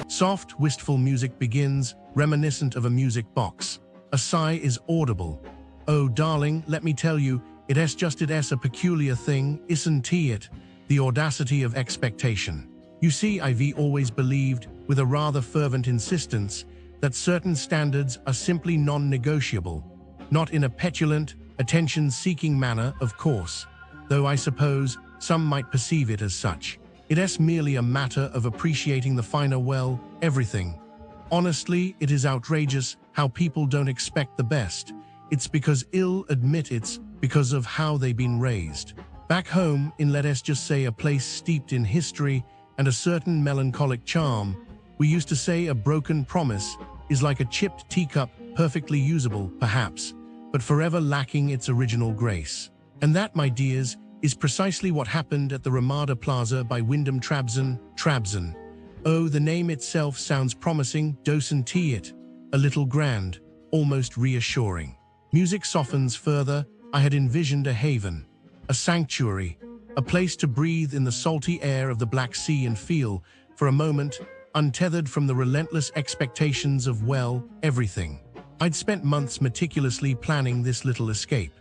Soft, wistful music begins, reminiscent of a music box. A sigh is audible. Oh, darling, let me tell you, it's just a peculiar thing, isn't it? The audacity of expectation. You see, I've always believed, with a rather fervent insistence, that certain standards are simply non-negotiable. Not in a petulant, attention-seeking manner, of course, though I suppose some might perceive it as such. It's merely a matter of appreciating the finer everything. Honestly, it is outrageous how people don't expect the best. It's because admit it's because of how they've been raised. Back home, in let's just say a place steeped in history and a certain melancholic charm, we used to say a broken promise is like a chipped teacup, perfectly usable, perhaps, but forever lacking its original grace. And that, my dears, is precisely what happened at the Ramada Plaza by Wyndham Trabzon. Oh, the name itself sounds promising, doesn't it? A little grand, almost reassuring. Music softens further. I had envisioned a haven, a sanctuary, a place to breathe in the salty air of the Black Sea and feel, for a moment, untethered from the relentless expectations of, everything. I'd spent months meticulously planning this little escape.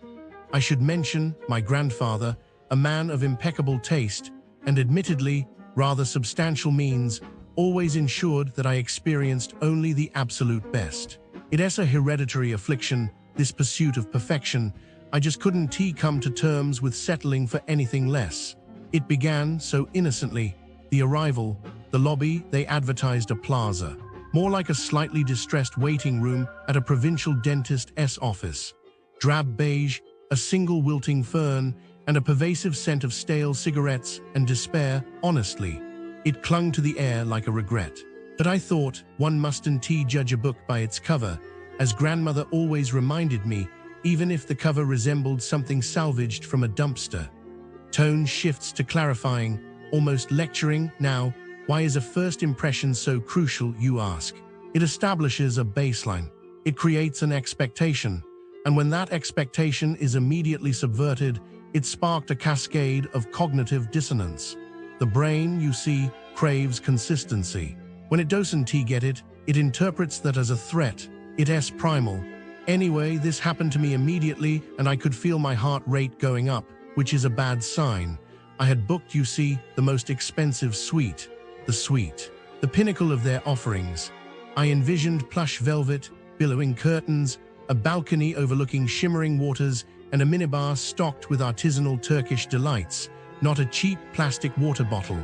I should mention my grandfather, a man of impeccable taste and admittedly rather substantial means, always ensured that I experienced only the absolute best. It's a hereditary affliction, this pursuit of perfection. I just couldn't come to terms with settling for anything less. It began so innocently. The arrival, the lobby, they advertised a plaza, more like a slightly distressed waiting room at a provincial dentist's office. Drab beige, a single wilting fern, and a pervasive scent of stale cigarettes and despair. Honestly, it clung to the air like a regret. But I thought one mustn't judge a book by its cover, as grandmother always reminded me, even if the cover resembled something salvaged from a dumpster. Tone shifts to clarifying, almost lecturing. Now, why is a first impression so crucial, you ask? It establishes a baseline. It creates an expectation. And when that expectation is immediately subverted, it sparked a cascade of cognitive dissonance. The brain, you see, craves consistency. When it doesn't get it, it interprets that as a threat. It's primal. Anyway, this happened to me immediately, and I could feel my heart rate going up, which is a bad sign. I had booked, you see, the most expensive suite, the pinnacle of their offerings. I envisioned plush velvet, billowing curtains, a balcony overlooking shimmering waters, and a minibar stocked with artisanal Turkish delights, not a cheap plastic water bottle.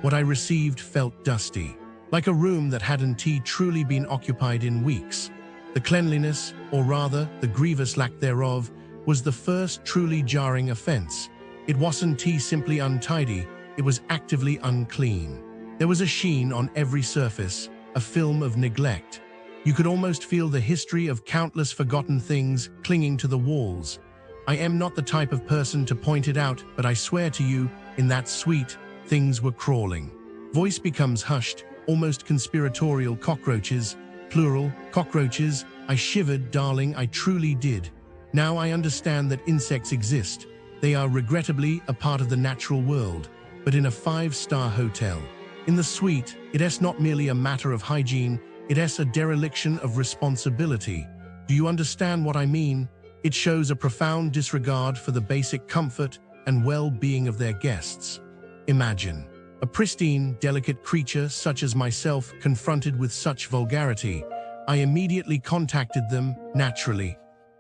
What I received felt dusty, like a room that hadn't truly been occupied in weeks. The cleanliness, or rather, the grievous lack thereof, was the first truly jarring offense. It wasn't simply untidy, it was actively unclean. There was a sheen on every surface, a film of neglect. You could almost feel the history of countless forgotten things clinging to the walls. I am not the type of person to point it out, but I swear to you, in that suite, things were crawling. Voice becomes hushed, almost conspiratorial. Cockroaches, plural, cockroaches. I shivered, darling, I truly did. Now I understand that insects exist. They are regrettably a part of the natural world, but in a 5-star hotel. In the suite, it's not merely a matter of hygiene, it's a dereliction of responsibility. Do you understand what I mean? It shows a profound disregard for the basic comfort and well-being of their guests. Imagine a pristine, delicate creature such as myself confronted with such vulgarity. I immediately contacted them, naturally.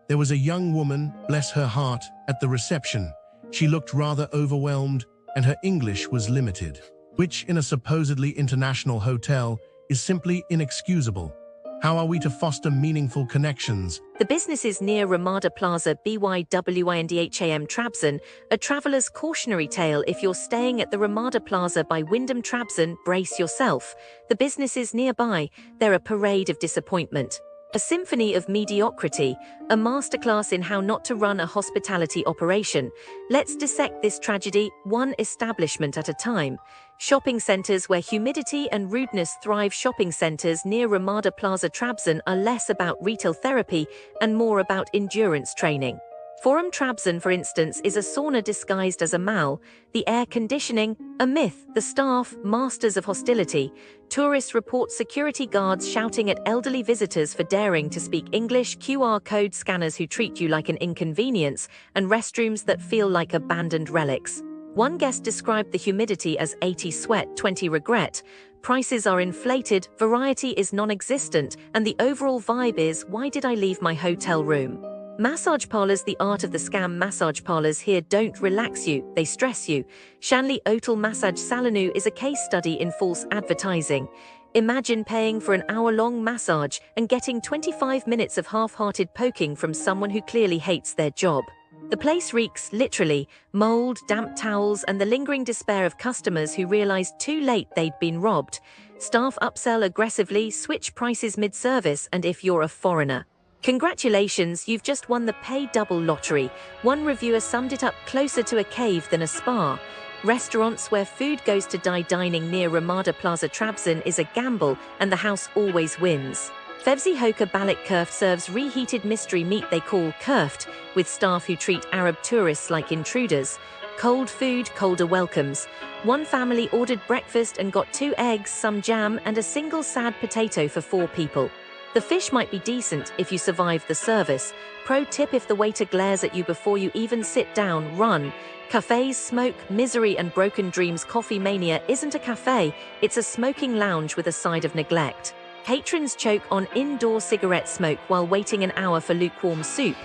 There was a young woman, bless her heart, at the reception. She looked rather overwhelmed, and her English was limited, which in a supposedly international hotel is simply inexcusable. How are we to foster meaningful connections? The business is near Ramada Plaza Wyndham Trabzon, a traveler's cautionary tale. If you're staying at the Ramada Plaza by Wyndham Trabzon, brace yourself. The business is nearby. They're a parade of disappointment. A symphony of mediocrity, a masterclass in how not to run a hospitality operation. Let's dissect this tragedy, one establishment at a time. Shopping centers where humidity and rudeness thrive. Shopping centers near Ramada Plaza Trabzon are less about retail therapy and more about endurance training. Forum Trabzon, for instance, is a sauna disguised as a mall, the air conditioning, a myth, the staff, masters of hostility. Tourists report security guards shouting at elderly visitors for daring to speak English, QR code scanners who treat you like an inconvenience, and restrooms that feel like abandoned relics. One guest described the humidity as 80 sweat, 20 regret. Prices are inflated, variety is non-existent, and the overall vibe is, why did I leave my hotel room? Massage parlors, the art of the scam. Massage parlors here don't relax you, they stress you. Shanli Otel Massage Salonu is a case study in false advertising. Imagine paying for an hour-long massage and getting 25 minutes of half-hearted poking from someone who clearly hates their job. The place reeks, literally, mold, damp towels, and the lingering despair of customers who realized too late they'd been robbed. Staff upsell aggressively, switch prices mid-service, and if you're a foreigner, congratulations, you've just won the pay double lottery. One reviewer summed it up: closer to a cave than a spa. Restaurants where food goes to die. Dining near Ramada Plaza Trabzon is a gamble, and the house always wins. Fevzi Hoca Balk serves reheated mystery meat they call kurft, with staff who treat Arab tourists like intruders. Cold food, colder welcomes. One family ordered breakfast and got 2 eggs, some jam, and a single sad potato for 4 people. The fish might be decent if you survive the service. Pro tip: if the waiter glares at you before you even sit down, run. Cafes, smoke, misery and broken dreams. Coffeemania isn't a cafe, it's a smoking lounge with a side of neglect. Patrons choke on indoor cigarette smoke while waiting an hour for lukewarm soup.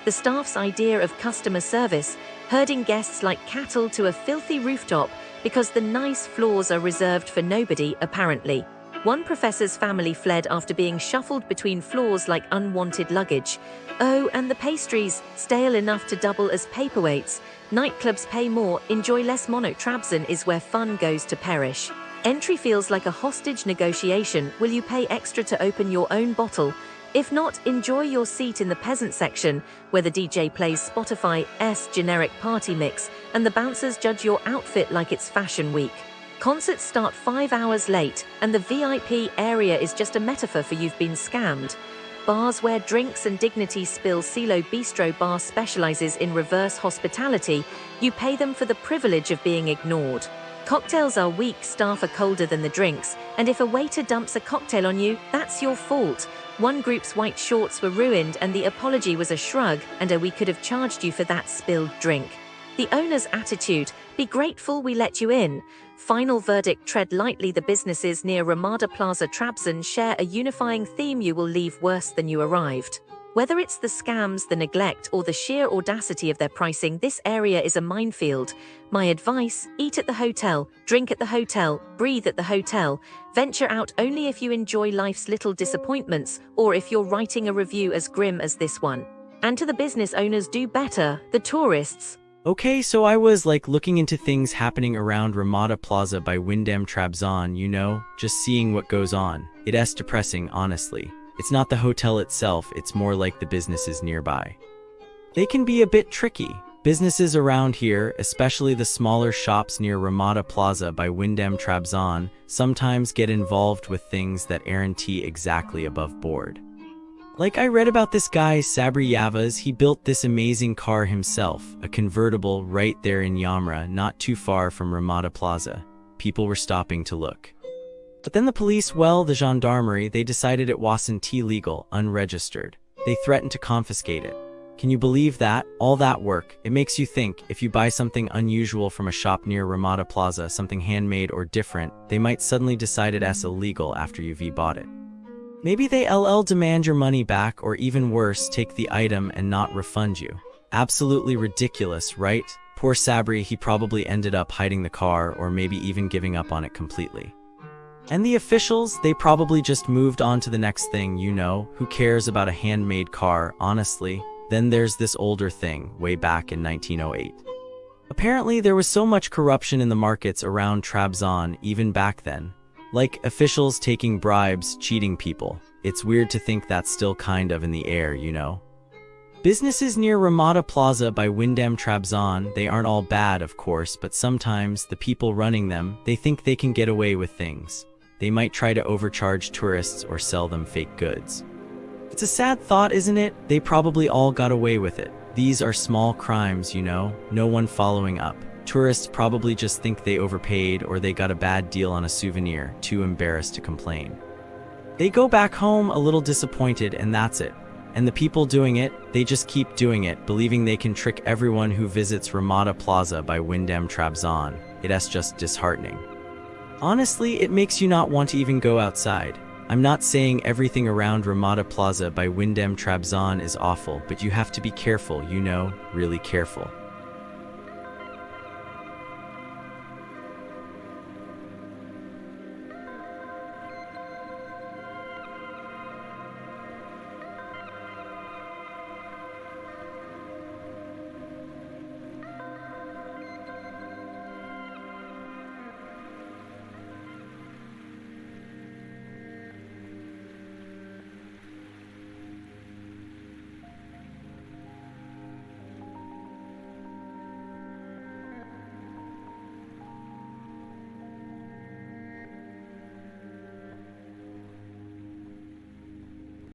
The staff's idea of customer service: herding guests like cattle to a filthy rooftop because the nice floors are reserved for nobody, apparently. One professor's family fled after being shuffled between floors like unwanted luggage. Oh, and the pastries, stale enough to double as paperweights. Nightclubs pay more, enjoy less. Trabzon is where fun goes to perish. Entry feels like a hostage negotiation. Will you pay extra to open your own bottle? If not, enjoy your seat in the peasant section, where the DJ plays Spotify's generic party mix, and the bouncers judge your outfit like it's fashion week. Concerts start 5 hours late, and the VIP area is just a metaphor for you've been scammed. Bars where drinks and dignity spill. Ceilo Bistro Bar specializes in reverse hospitality. You pay them for the privilege of being ignored. Cocktails are weak, staff are colder than the drinks, and if a waiter dumps a cocktail on you, that's your fault. One group's white shorts were ruined, and the apology was a shrug, and we could have charged you for that spilled drink. The owner's attitude: be grateful we let you in. Final verdict: tread lightly. The businesses near Ramada Plaza Trabzon share a unifying theme: you will leave worse than you arrived. Whether it's the scams, the neglect, or the sheer audacity of their pricing, this area is a minefield. My advice: eat at the hotel, drink at the hotel, breathe at the hotel. Venture out only if you enjoy life's little disappointments, or if you're writing a review as grim as this one. And to the business owners, do better. The tourists. Okay, so I was looking into things happening around Ramada Plaza by Wyndham Trabzon, just seeing what goes on. It's depressing, honestly. It's not the hotel itself, it's more like the businesses nearby. They can be a bit tricky. Businesses around here, especially the smaller shops near Ramada Plaza by Wyndham Trabzon, sometimes get involved with things that aren't exactly above board. I read about this guy, Sabri Yavaz. He built this amazing car himself, a convertible, right there in Yamra, not too far from Ramada Plaza. People were stopping to look. But then the police, the gendarmerie, they decided it wasn't legal, unregistered. They threatened to confiscate it. Can you believe that? All that work. It makes you think, if you buy something unusual from a shop near Ramada Plaza, something handmade or different, they might suddenly decide it's illegal after you've bought it. Maybe they demand your money back, or even worse, take the item and not refund you. Absolutely ridiculous, right? Poor Sabri, he probably ended up hiding the car, or maybe even giving up on it completely. And the officials, they probably just moved on to the next thing, who cares about a handmade car, honestly? Then there's this older thing, way back in 1908. Apparently there was so much corruption in the markets around Trabzon, even back then. Officials taking bribes, cheating people. It's weird to think that's still kind of in the air, Businesses near Ramada Plaza by Wyndham Trabzon, they aren't all bad, of course, but sometimes the people running them, they think they can get away with things. They might try to overcharge tourists or sell them fake goods. It's a sad thought, isn't it? They probably all got away with it. These are small crimes, no one following up. Tourists probably just think they overpaid or they got a bad deal on a souvenir, too embarrassed to complain. They go back home a little disappointed and that's it. And the people doing it, they just keep doing it, believing they can trick everyone who visits Ramada Plaza by Wyndham Trabzon. It's just disheartening. Honestly, it makes you not want to even go outside. I'm not saying everything around Ramada Plaza by Wyndham Trabzon is awful, but you have to be careful, really careful.